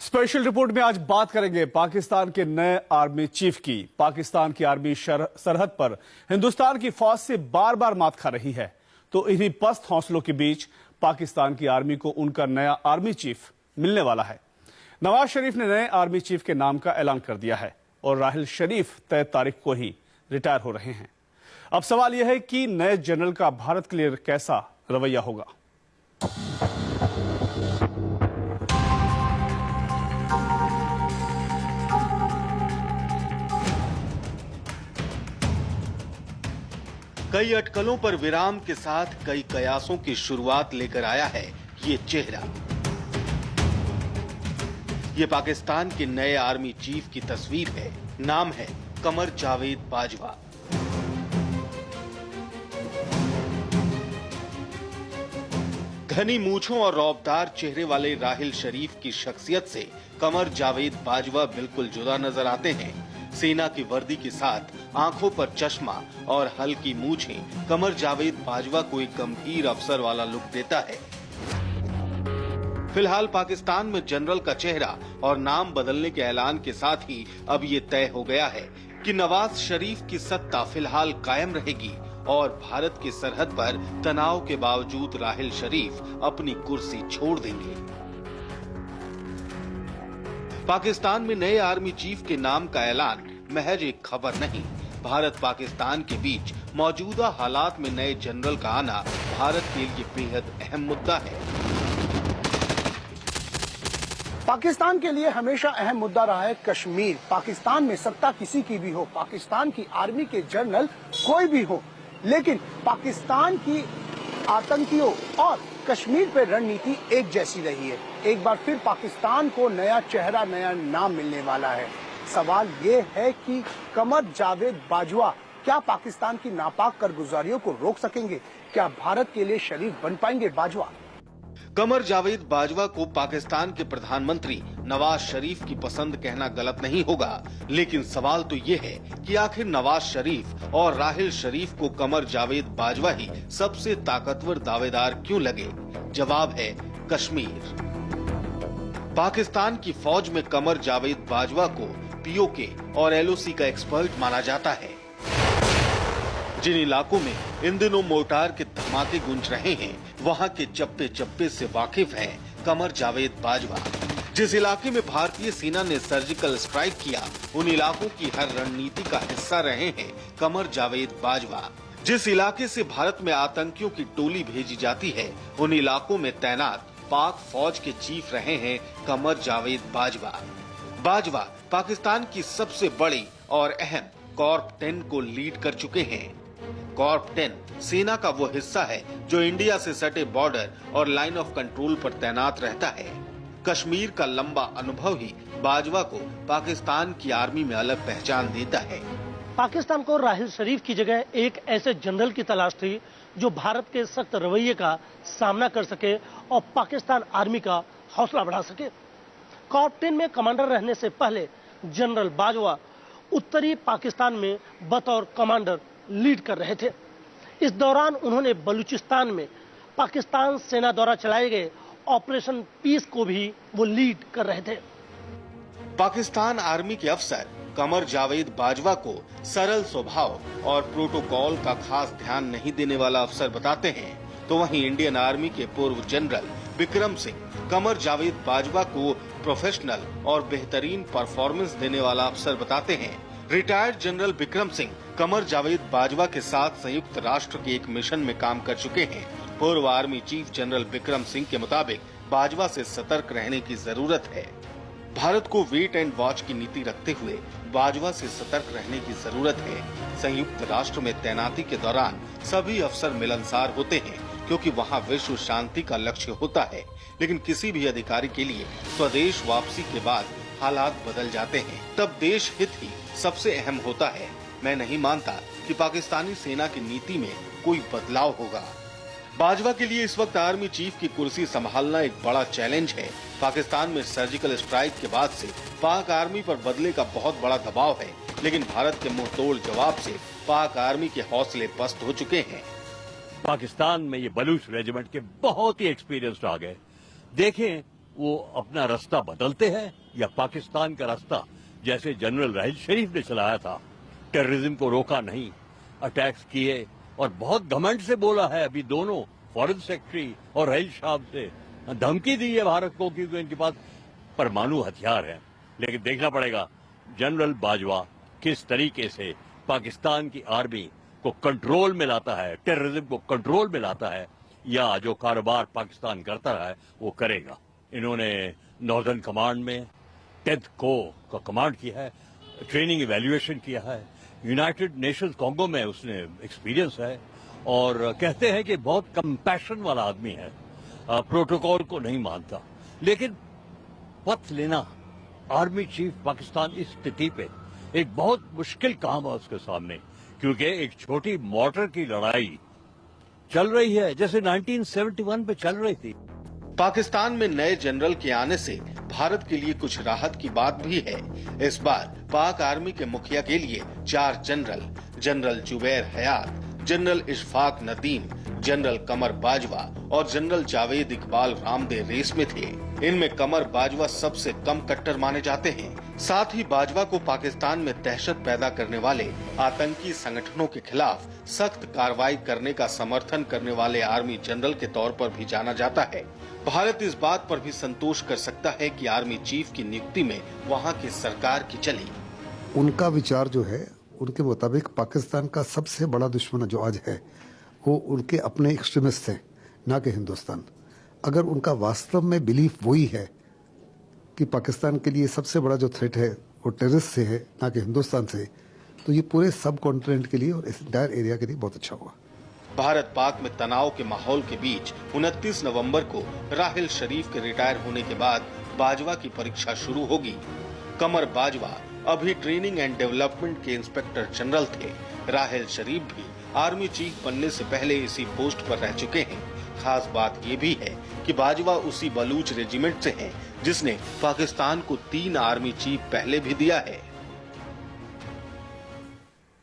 Special report में आज बात करेंगे पाकिस्तान के नए आर्मी चीफ की। पाकिस्तान की आर्मी सरहद पर हिंदुस्तान की फौज से बार बार मात खा रही है, तो इन्हीं पस्त हौसलों के बीच पाकिस्तान की आर्मी को उनका नया आर्मी चीफ मिलने वाला है। नवाज शरीफ ने नए आर्मी चीफ के नाम का ऐलान कर दिया है और राहिल शरीफ तय तारीख को ही रिटायर हो रहे हैं। अब सवाल यह है कि नए जनरल का भारत के लिए कैसा रवैया होगा। कई अटकलों पर विराम के साथ कई कयासों की शुरुआत लेकर आया है ये चेहरा। ये पाकिस्तान के नए आर्मी चीफ की तस्वीर है। नाम है कमर जावेद बाजवा। घनी मूंछों और रौबदार चेहरे वाले राहिल शरीफ की शख्सियत से कमर जावेद बाजवा बिल्कुल जुदा नजर आते हैं। सेना की वर्दी के साथ आंखों पर चश्मा और हल्की मूछें कमर जावेद बाजवा को एक गंभीर अफसर वाला लुक देता है। फिलहाल पाकिस्तान में जनरल का चेहरा और नाम बदलने के ऐलान के साथ ही अब ये तय हो गया है कि नवाज शरीफ की सत्ता फिलहाल कायम रहेगी और भारत की सरहद पर तनाव के बावजूद राहिल शरीफ अपनी कुर्सी छोड़ देंगे। पाकिस्तान में नए आर्मी चीफ के नाम का ऐलान महज एक खबर नहीं, भारत पाकिस्तान के बीच मौजूदा हालात में नए जनरल का आना भारत के लिए बेहद अहम मुद्दा है। पाकिस्तान के लिए हमेशा अहम मुद्दा रहा है कश्मीर। पाकिस्तान में सत्ता किसी की भी हो, पाकिस्तान की आर्मी के जनरल कोई भी हो, लेकिन पाकिस्तान की आतंकियों और कश्मीर पे रणनीति एक जैसी रही है। एक बार फिर पाकिस्तान को नया चेहरा, नया नाम मिलने वाला है। सवाल ये है कि कमर जावेद बाजवा क्या पाकिस्तान की नापाक कारगुजारियों को रोक सकेंगे? क्या भारत के लिए शरीफ बन पाएंगे बाजवा? कमर जावेद बाजवा को पाकिस्तान के प्रधानमंत्री नवाज शरीफ की पसंद कहना गलत नहीं होगा, लेकिन सवाल तो ये है कि आखिर नवाज शरीफ और राहिल शरीफ को कमर जावेद बाजवा ही सबसे ताकतवर दावेदार क्यों लगे? जवाब है कश्मीर। पाकिस्तान की फौज में कमर जावेद बाजवा को पीओके और एलओसी का एक्सपर्ट माना जाता है। जिन इलाकों में इन दिनों मोर्टार के धमाके गूंज रहे हैं, वहां के चप्पे चप्पे से वाकिफ है कमर जावेद बाजवा। जिस इलाके में भारतीय सेना ने सर्जिकल स्ट्राइक किया, उन इलाकों की हर रणनीति का हिस्सा रहे हैं कमर जावेद बाजवा। जिस इलाके से भारत में आतंकियों की टोली भेजी जाती है, उन इलाकों में तैनात पाक फौज के चीफ रहे हैं कमर जावेद बाजवा। बाजवा पाकिस्तान की सबसे बड़ी और अहम कॉर्प 10 को लीड कर चुके हैं। कॉर्प 10 सेना का वो हिस्सा है जो इंडिया से सटे बॉर्डर और लाइन ऑफ कंट्रोल पर तैनात रहता है। कश्मीर का लंबा अनुभव ही बाजवा को पाकिस्तान की आर्मी में अलग पहचान देता है। पाकिस्तान को राहिल शरीफ की जगह एक ऐसे जनरल की तलाश थी जो भारत के सख्त रवैये का सामना कर सके और पाकिस्तान आर्मी का हौसला बढ़ा सके। कॉर्प 10 में कमांडर रहने से पहले जनरल बाजवा उत्तरी पाकिस्तान में बतौर कमांडर लीड कर रहे थे। इस दौरान उन्होंने बलूचिस्तान में पाकिस्तान सेना द्वारा चलाए गए ऑपरेशन पीस को भी वो लीड कर रहे थे। पाकिस्तान आर्मी के अफसर कमर जावेद बाजवा को सरल स्वभाव और प्रोटोकॉल का खास ध्यान नहीं देने वाला अफसर बताते हैं, तो वहीं इंडियन आर्मी के पूर्व जनरल विक्रम सिंह कमर जावेद बाजवा को प्रोफेशनल और बेहतरीन परफॉर्मेंस देने वाला अफसर बताते हैं। रिटायर्ड जनरल विक्रम सिंह कमर जावेद बाजवा के साथ संयुक्त राष्ट्र के एक मिशन में काम कर चुके हैं। पूर्व army chief general Vikram Singh के मुताबिक बाजवा से सतर्क रहने की जरूरत है। भारत को वेट एंड वॉच की नीति रखते हुए बाजवा से सतर्क रहने की जरूरत है। संयुक्त राष्ट्र में तैनाती के दौरान सभी अफसर मिलनसार होते हैं, क्योंकि वहाँ विश्व शांति का लक्ष्य होता है, लेकिन किसी भी अधिकारी के लिए स्वदेश वापसी के बाद हालात बदल जाते हैं, तब देश हित ही सबसे अहम होता है। मैं नहीं मानता कि पाकिस्तानी सेना की नीति में कोई बदलाव होगा। बाजवा के लिए इस वक्त आर्मी चीफ की कुर्सी संभालना एक बड़ा चैलेंज है। पाकिस्तान में सर्जिकल स्ट्राइक के बाद से पाक आर्मी पर बदले का बहुत बड़ा दबाव है, लेकिन भारत के मुंहतोड़ जवाब से पाक आर्मी के हौसले पस्त हो चुके हैं। पाकिस्तान में ये बलूच रेजिमेंट के बहुत ही एक्सपीरियंस्ड आ गए। देखें वो अपना रास्ता बदलते हैं या पाकिस्तान का रास्ता जैसे जनरल राहिल शरीफ ने चलाया था, टेररिज्म को रोका नहीं, अटैक्स किए और बहुत घमंड से बोला है, अभी दोनों फॉरेन सेक्रेटरी और राहिल साहब से धमकी दी है भारत को क्योंकि इनके पास परमाणु हथियार है। लेकिन देखना पड़ेगा जनरल बाजवा किस तरीके से पाकिस्तान की आर्मी को कंट्रोल में लाता है, टेररिज्म को कंट्रोल में लाता है, या जो कारोबार पाकिस्तान करता रहा है वो करेगा। इन्होंने नॉर्दर्न कमांड में 10th कोर का कमांड किया है, ट्रेनिंग इवैल्यूएशन किया है, यूनाइटेड नेशंस कांगो में उसने एक्सपीरियंस है और कहते हैं कि बहुत कंपैशन वाला आदमी है, प्रोटोकॉल को नहीं मानता। लेकिन पथ लेना आर्मी चीफ पाकिस्तान इस स्थिति पे एक बहुत मुश्किल काम है उसके सामने, क्योंकि एक छोटी मोटर की लड़ाई चल रही है जैसे 1971 पे चल रही थी। पाकिस्तान में नए जनरल के आने से भारत के लिए कुछ राहत की बात भी है। इस बार पाक आर्मी के मुखिया के लिए 4 जनरल जुबैर हयात, जनरल इशफाक नदीम, जनरल कमर बाजवा और जनरल जावेद इकबाल रामदे रेस में थे। इनमें कमर बाजवा सबसे कम कट्टर माने जाते हैं। साथ ही बाजवा को पाकिस्तान में दहशत पैदा करने वाले आतंकी संगठनों के खिलाफ सख्त कार्रवाई करने का समर्थन करने वाले आर्मी जनरल के तौर पर भी जाना जाता है। भारत इस बात पर भी संतोष कर सकता है कि आर्मी चीफ की नियुक्ति में वहाँ की सरकार की चली। उनका विचार जो है उनके मुताबिक पाकिस्तान का सबसे बड़ा दुश्मन जो आज है वो उनके अपने एक्सट्रीमिस्ट हैं, ना कि हिंदुस्तान। अगर उनका वास्तव में बिलीफ वही है कि पाकिस्तान के लिए सबसे बड़ा जो थ्रेट है वो टेररिस्ट से है ना कि हिंदुस्तान से, तो ये पूरे सब कॉन्टिनेंट के लिए और इस इंटायर एरिया के लिए बहुत अच्छा हुआ। भारत पाक में तनाव के माहौल के बीच 29 नवंबर को राहिल शरीफ के रिटायर होने के बाद बाजवा की परीक्षा शुरू होगी। कमर बाजवा अभी ट्रेनिंग एंड डेवलपमेंट के इंस्पेक्टर जनरल थे। राहिल शरीफ भी आर्मी चीफ बनने से पहले इसी पोस्ट पर रह चुके हैं। खास बात ये भी है कि बाजवा उसी बलूच रेजिमेंट से हैं जिसने पाकिस्तान को 3 आर्मी चीफ पहले भी दिया है।